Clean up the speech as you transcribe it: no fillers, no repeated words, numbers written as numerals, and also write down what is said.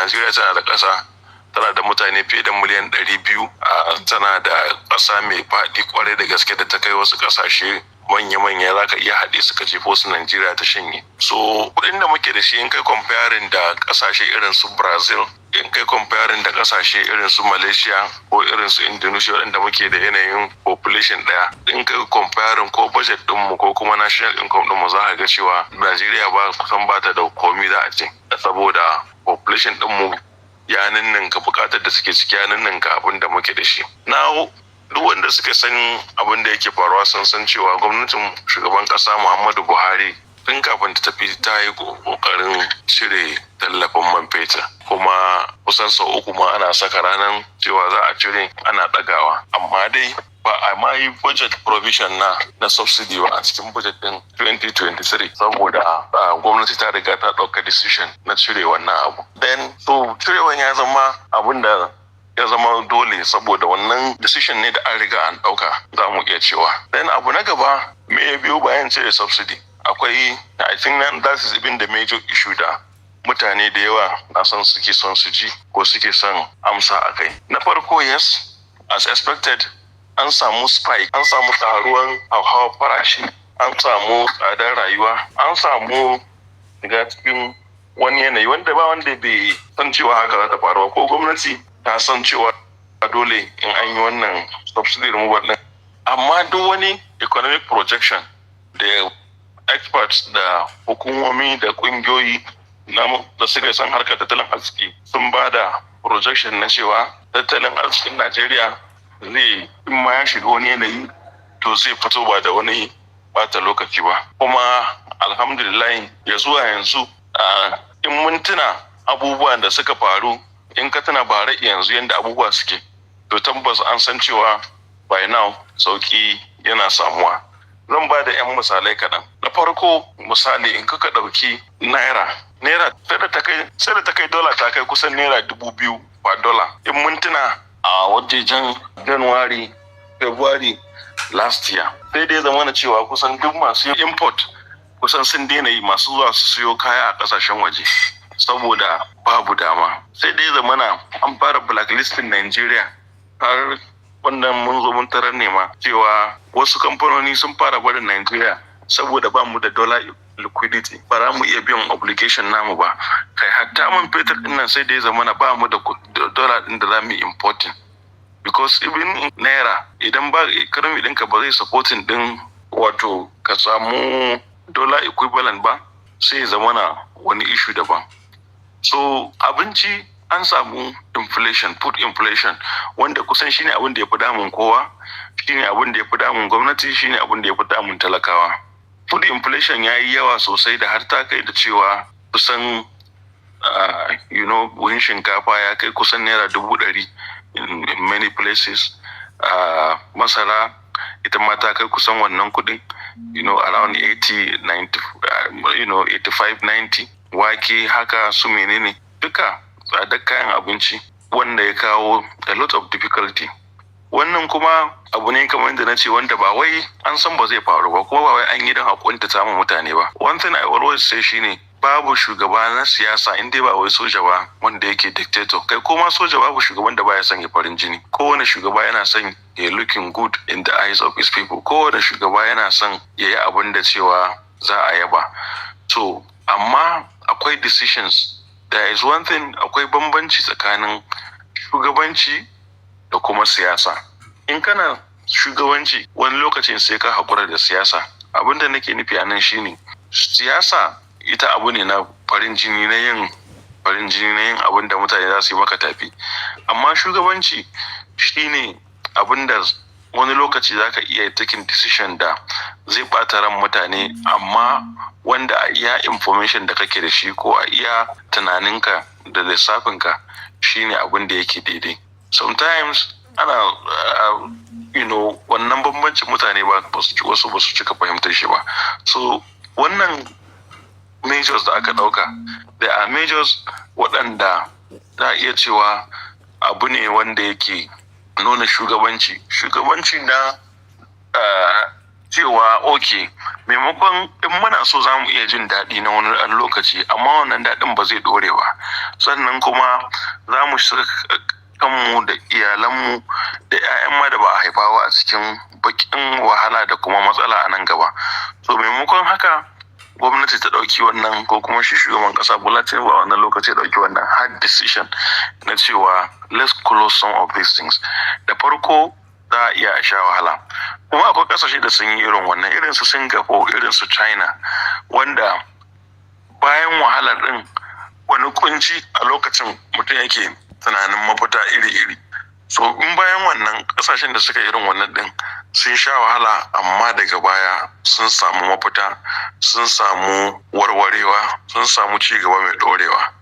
Najeriya tana da ƙasa, tana da mutane fiye da miliyan 200, tana da ƙasa mai faɗi kwarai da gaske da ta kai wasu ƙasashe manya-manya za ka iya haɗe suka jefo su Najeriya ta shanye. So kuɗin da muke da shi in kai comparing da ƙasashe irin su Brazil, in kai comparing da ƙasashe irin su Malaysia ko irin su Indonesia waɗanda muke da yanayin population ɗaya, in kai comparing ko budget ɗinmu ko kuma national income ɗinmu za ka ga cewa Najeriya kusan ba ta da komi za a ce, saboda population ɗinmu ya ninninka buƙatar da suke ciki, ya ninninka abin da muke da shi. Duk wanda suka san abin da yake faruwa sun san cewa gwamnatin shugaban ƙasa Muhammadu Buhari tun kafin ta tafi ta yi ƙoƙarin cire tallafin man fetur, kuma kusan sau 3 ma ana saka ranar cewa za a cire, ana ɗagawa, amma dai ba a ma yi budget provision na subsidy ba a cikin budget din 2023 saboda gwamnati ta riga ta ɗauka decision na cire wannan abu. Then so cirewan ya zama abin da ya zama dole saboda wannan decision ne da an riga an ɗauka, za mu iya cewa. Then abu na gaba, me ya biyo bayan cire subsidy? Akwai, I think that is even the major issue da mutane da yawa na san suke son su ji ko suke son amsa a kai. Na farko, yes, as expected, an samu spike, an samu taruwan hauhawar farashi, an samu tsadar rayuwa, an samu daga cikin wani yanayi wanda ba wanda bai san cewa haka za ta faru, ko gwamnati ta san cewa dole in an yi wannan subsidy removal din. Amma duk wani economic projection da experts da hukumomi da kungiyoyi da suka san harkar tattalin arziki sun ba da projection na cewa tattalin arzikin Najeriya zai, in ma ya shiga wani yanayi, to zai fito ba da wani bata lokaci ba. Kuma alhamdulillah ya zuwa yanzu in mun tuna abubuwan da suka faru, in ka tuna bara yanzu yadda abubuwa suke, to tabbas an san cewa by now sauki yana samuwa. Zan ba da 'yan misalai kaɗan. Na farko misali, in kuka ɗauki naira sai da ta kai dola ta kai kusan naira 2,000 per dollar. In mun tuna a wajejen January, February last year, sai dai zamana cewa kusan duk masu import kusan sun daina yi, masu zuwa su siyo kaya a ƙasashen waje saboda babu dama. Sai dai zamana an fara blacklisting Nigeria, har wannan mun zo mun tarar ne ma cewa wasu kamfanoni sun fara barin Nigeria saboda ba mu da dollar liquidity, ba za mu iya biyan obligation namu ba. Kai hatta man fetur din nan sai dai zamana ba mu da dollar din da za mu importing, because even naira idan ba economy ɗinka ba zai supporting din wato ka samu dollar equivalent ba, sai zamana wani issue daban. So abinci an samu inflation, food inflation, wanda kusan shine abin da ya fi damun kowa, shine abin da ya fi damun gwamnati, shine abin da ya fi damun talakawa. Food inflation ya yi yawa sosai da har ta kai da cewa kusan buhun shinkafa ya kai kusan naira 100,000 in many places. Masara ita ma ta kai kusan wannan kudin, around 80, 90, 85, 90. Wake haka su menene duka tsadar kayan abinci, wanda ya kawo a lot of difficulty. Wannan kuma abu ne kamar yadda na ce, wanda ba wai an san ba zai faru ba, kuma ba wai an yi don hakunta samun mutane ba. One thing I always say shine, babu shugaba na siyasa in dai ba wai soja ba wanda yake dictator. Kai koma soja babu shugaban da baya son ya farin jini. Kowane shugaba yana son ya looking good in the eyes of his people. Kowane shugaba yana son ya yi abin da cewa za a yaba. So amma akwai decisions. There is one thing, akwai bambanci tsakanin shugabanci da kuma siyasa. In kana shugabanci, wani lokacin sai ka haƙura da siyasa. Abin da nake nufi a nan shine, siyasa ita abu ne na farin jini, na yin abin da mutane za su yi maka tafi. Amma shugabanci shine abin da wani lokaci za ka iya taking decision da zai ɓata ran mutane, amma wanda a iya information da kake da shi ko a iya tunaninka da lissafinka shine abin da yake daidai. Sometimes ana wannan bambancin mutane wasu ba su cika fahimtar shi ba. So wannan measures da aka dauka, there are measures waɗanda za a iya cewa abu ne wanda yake nuna shugabanci na cewa okay, maimakon in muna so za mu iya jin daɗi na wani lokaci, amma wannan daɗin ba zai ɗore ba. sannan kuma za mu kanmu da iyalanmu da 'ya'yan ma da ba a haifawa a cikin bakin wahala da kuma matsala a nan gaba. So maimakon haka gwamnati ta ɗauki wannan, ko kuma shi shugaban ƙasa Bola Tinubu a wannan lokaci ya ɗauki wannan hard decision na cewa let's close some of these things. Da farko za a iya sha wahala, kuma akwai ƙasashe da sun yi irin wannan, irin su Singapore, irin su China, wanda bayan wahalar ɗin wani kunci a lokacin mutum yake tunanin mafita iri-iri. So in bayan wannan ƙasashen da suka irin wannan ɗin sun sha wahala, amma daga baya sun samu mafita, sun samu warwarewa, sun samu ci gaba mai ɗorewa.